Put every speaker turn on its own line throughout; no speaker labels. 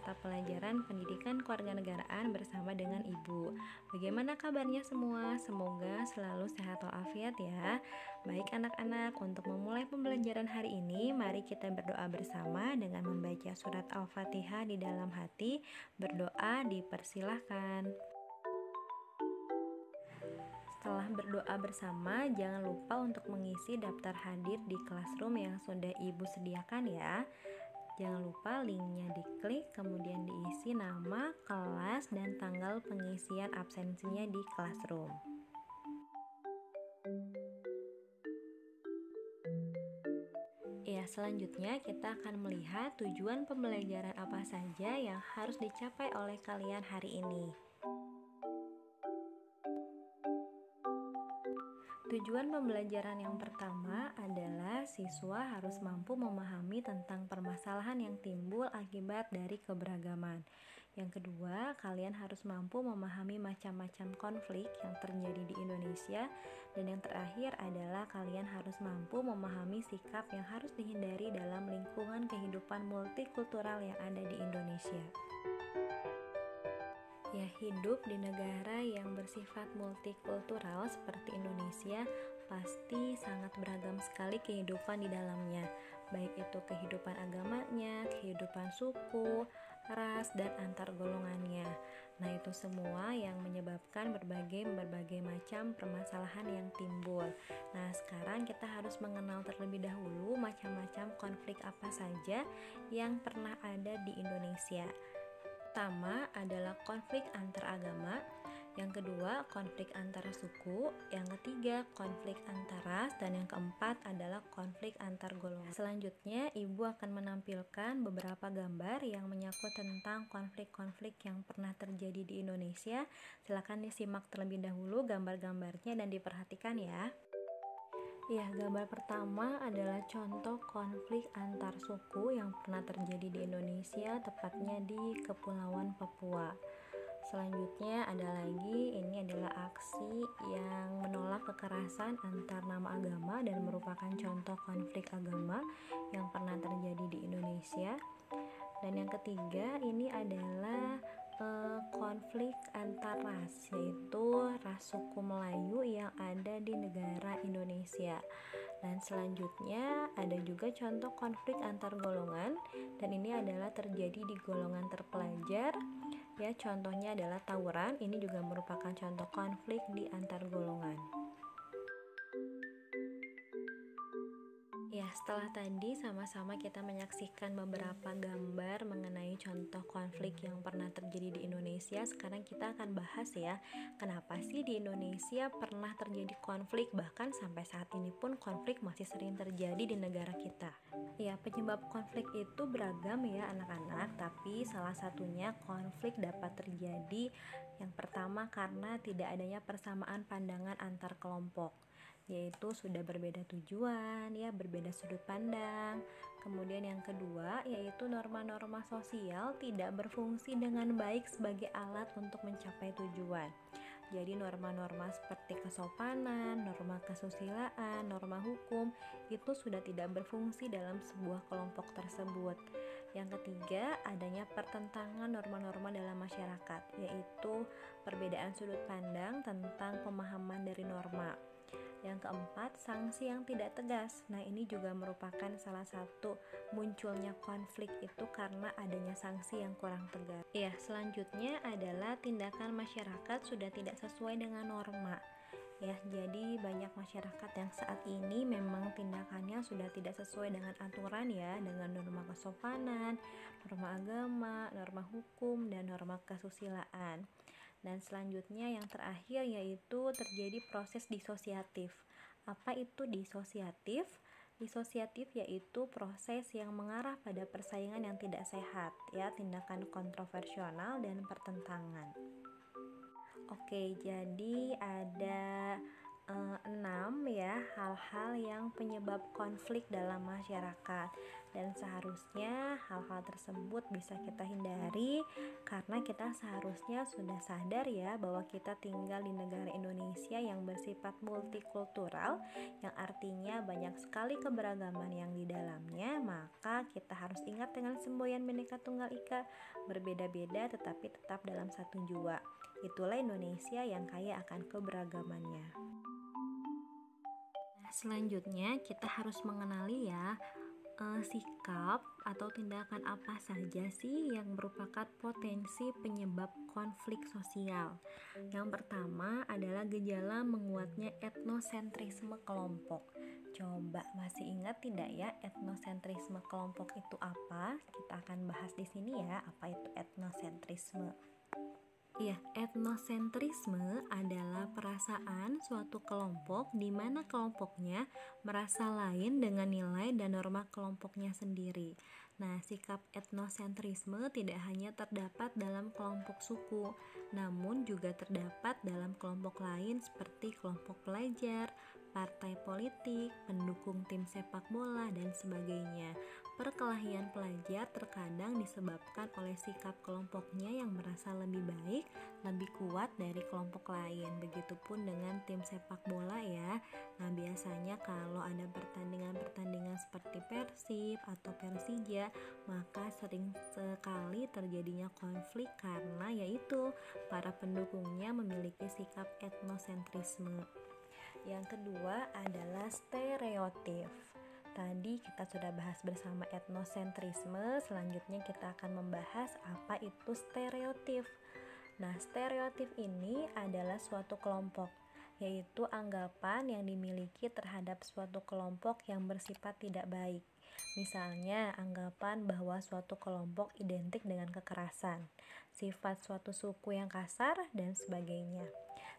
mata pelajaran Pendidikan Kewarganegaraan bersama dengan Ibu. Bagaimana kabarnya semua? Semoga selalu sehat walafiat ya. Baik anak-anak, untuk memulai pembelajaran hari ini, mari kita berdoa bersama dengan membaca surat Al-Fatihah di dalam hati. Berdoa dipersilahkan. Setelah berdoa bersama, jangan lupa untuk mengisi daftar hadir di Classroom yang sudah Ibu sediakan ya. Jangan lupa linknya diklik, kemudian diisi nama, kelas, dan tanggal pengisian absensinya di Classroom. Ya, selanjutnya kita akan melihat tujuan pembelajaran apa saja yang harus dicapai oleh kalian hari ini. Tujuan pembelajaran yang pertama adalah siswa harus mampu memahami tentang permasalahan yang timbul akibat dari keberagaman. Yang kedua, kalian harus mampu memahami macam-macam konflik yang terjadi di Indonesia. Dan yang terakhir adalah kalian harus mampu memahami sikap yang harus dihindari dalam lingkungan kehidupan multikultural yang ada di Indonesia. Ya, hidup di negara yang bersifat multikultural seperti Indonesia pasti sangat beragam sekali kehidupan di dalamnya, baik itu kehidupan agamanya, kehidupan suku, ras, dan antar golongannya. Nah, itu semua yang menyebabkan berbagai macam permasalahan yang timbul. Nah, sekarang kita harus mengenal terlebih dahulu macam-macam konflik apa saja yang pernah ada di Indonesia. Pertama adalah konflik antar agama, yang kedua konflik antara suku, yang ketiga konflik antar ras, dan yang keempat adalah konflik antar golongan. Selanjutnya, Ibu akan menampilkan beberapa gambar yang menyangkut tentang konflik-konflik yang pernah terjadi di Indonesia. Silakan disimak terlebih dahulu gambar-gambarnya dan diperhatikan ya. Ya, gambar pertama adalah contoh konflik antar suku yang pernah terjadi di Indonesia, tepatnya di Kepulauan Papua. Selanjutnya ada lagi, ini adalah aksi yang menolak kekerasan antar nama agama dan merupakan contoh konflik agama yang pernah terjadi di Indonesia. Dan yang ketiga, ini adalah konflik antar ras, yaitu ras suku Melayu yang ada di negara Indonesia. Dan selanjutnya ada juga contoh konflik antar golongan, dan ini adalah terjadi di golongan terpelajar. Ya, contohnya adalah tawuran. Ini juga merupakan contoh konflik di antar golongan. Ya, setelah tadi sama-sama kita menyaksikan beberapa gambar mengenai contoh konflik yang pernah terjadi di Indonesia. Sekarang kita akan bahas ya, kenapa sih di Indonesia pernah terjadi konflik, bahkan sampai saat ini pun konflik masih sering terjadi di negara kita. Ya, penyebab konflik itu beragam ya anak-anak, tapi salah satunya konflik dapat terjadi yang pertama karena tidak adanya persamaan pandangan antar kelompok, yaitu sudah berbeda tujuan, ya berbeda sudut pandang. Kemudian yang kedua yaitu norma-norma sosial tidak berfungsi dengan baik sebagai alat untuk mencapai tujuan. Jadi norma-norma seperti kesopanan, norma kesusilaan, norma hukum itu sudah tidak berfungsi dalam sebuah kelompok tersebut. Yang ketiga, adanya pertentangan norma-norma dalam masyarakat, yaitu perbedaan sudut pandang tentang pemahaman dari norma. Yang keempat, sanksi yang tidak tegas. Nah, ini juga merupakan salah satu munculnya konflik itu karena adanya sanksi yang kurang tegas. Ya, selanjutnya adalah tindakan masyarakat sudah tidak sesuai dengan norma. Ya, jadi banyak masyarakat yang saat ini memang tindakannya sudah tidak sesuai dengan aturan ya, dengan norma kesopanan, norma agama, norma hukum, dan norma kesusilaan. Dan selanjutnya yang terakhir yaitu terjadi proses disosiatif. Apa itu disosiatif? Disosiatif yaitu proses yang mengarah pada persaingan yang tidak sehat, ya, tindakan kontroversial dan pertentangan. Oke, jadi ada 6 ya hal-hal yang penyebab konflik dalam masyarakat. dan seharusnya hal-hal tersebut bisa kita hindari karena kita seharusnya sudah sadar ya bahwa kita tinggal di negara Indonesia yang bersifat multikultural, yang artinya banyak sekali keberagaman yang di dalamnya. Maka kita harus ingat dengan semboyan Bhinneka Tunggal Ika, berbeda-beda tetapi tetap dalam satu jua. Itulah Indonesia yang kaya akan keberagamannya. Selanjutnya kita harus mengenali ya sikap atau tindakan apa saja sih yang merupakan potensi penyebab konflik sosial. Yang pertama adalah gejala menguatnya etnosentrisme kelompok. Coba masih ingat tidak ya etnosentrisme kelompok itu apa? Kita akan bahas di sini ya, apa itu etnosentrisme. Ya, etnosentrisme adalah perasaan suatu kelompok di mana kelompoknya merasa lain dengan nilai dan norma kelompoknya sendiri. Nah, sikap etnosentrisme tidak hanya terdapat dalam kelompok suku, namun juga terdapat dalam kelompok lain seperti kelompok pelajar, partai politik, pendukung tim sepak bola, dan sebagainya. Perkelahian pelajar terkadang disebabkan oleh sikap kelompoknya yang merasa lebih baik, lebih kuat dari kelompok lain. Begitupun dengan tim sepak bola ya. Nah, biasanya kalau ada pertandingan-pertandingan seperti Persib atau Persija, maka sering sekali terjadinya konflik karena yaitu para pendukungnya memiliki sikap etnosentrisme. Yang kedua adalah stereotip. Tadi kita sudah bahas bersama etnosentrisme, selanjutnya kita akan membahas apa itu stereotip. Nah, stereotip ini adalah suatu kelompok, yaitu anggapan yang dimiliki terhadap suatu kelompok yang bersifat tidak baik. Misalnya, anggapan bahwa suatu kelompok identik dengan kekerasan, sifat suatu suku yang kasar, dan sebagainya.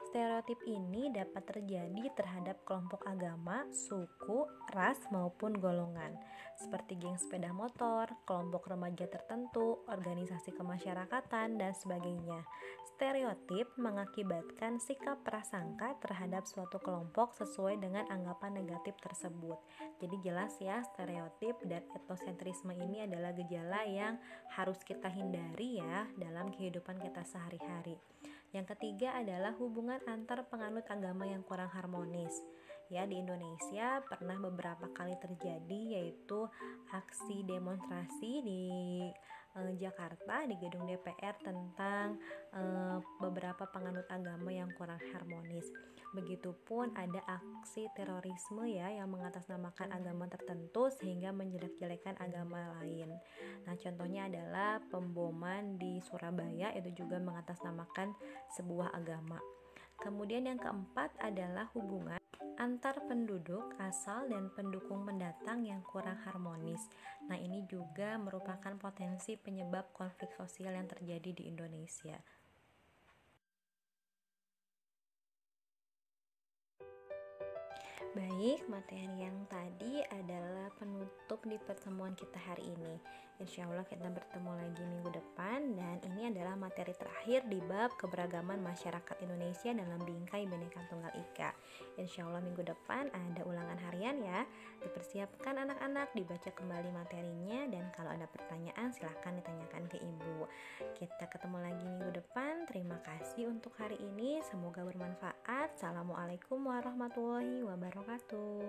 Stereotip ini dapat terjadi terhadap kelompok agama, suku, ras, maupun golongan, seperti geng sepeda motor, kelompok remaja tertentu, organisasi kemasyarakatan, dan sebagainya. Stereotip mengakibatkan sikap prasangka terhadap suatu kelompok sesuai dengan anggapan negatif tersebut. Jadi jelas ya, stereotip dan etnosentrisme ini adalah gejala yang harus kita hindari ya dalam kehidupan kita sehari-hari. Yang ketiga adalah hubungan antar penganut agama yang kurang harmonis. Ya, di Indonesia pernah beberapa kali terjadi yaitu aksi demonstrasi di Jakarta di gedung DPR tentang beberapa penganut agama yang kurang harmonis. Begitupun ada aksi terorisme ya yang mengatasnamakan agama tertentu sehingga menjelek-jelekan agama lain. Nah, contohnya adalah pemboman di Surabaya, itu juga mengatasnamakan sebuah agama. Kemudian yang keempat adalah hubungan antar penduduk asal dan pendukung pendatang yang kurang harmonis. Nah, ini juga merupakan potensi penyebab konflik sosial yang terjadi di Indonesia. Baik, materi yang tadi adalah penutup di pertemuan kita hari ini. Insya Allah kita bertemu lagi minggu depan, dan ini adalah materi terakhir di bab keberagaman masyarakat Indonesia dalam bingkai Bhinneka Tunggal Ika. Insya Allah minggu depan ada ulangan harian ya. Dipersiapkan anak-anak, dibaca kembali materinya, dan kalau ada pertanyaan silahkan ditanyakan ke ibu. Kita ketemu lagi minggu depan. Terima kasih untuk hari ini, semoga bermanfaat. Assalamualaikum warahmatullahi wabarakatuh.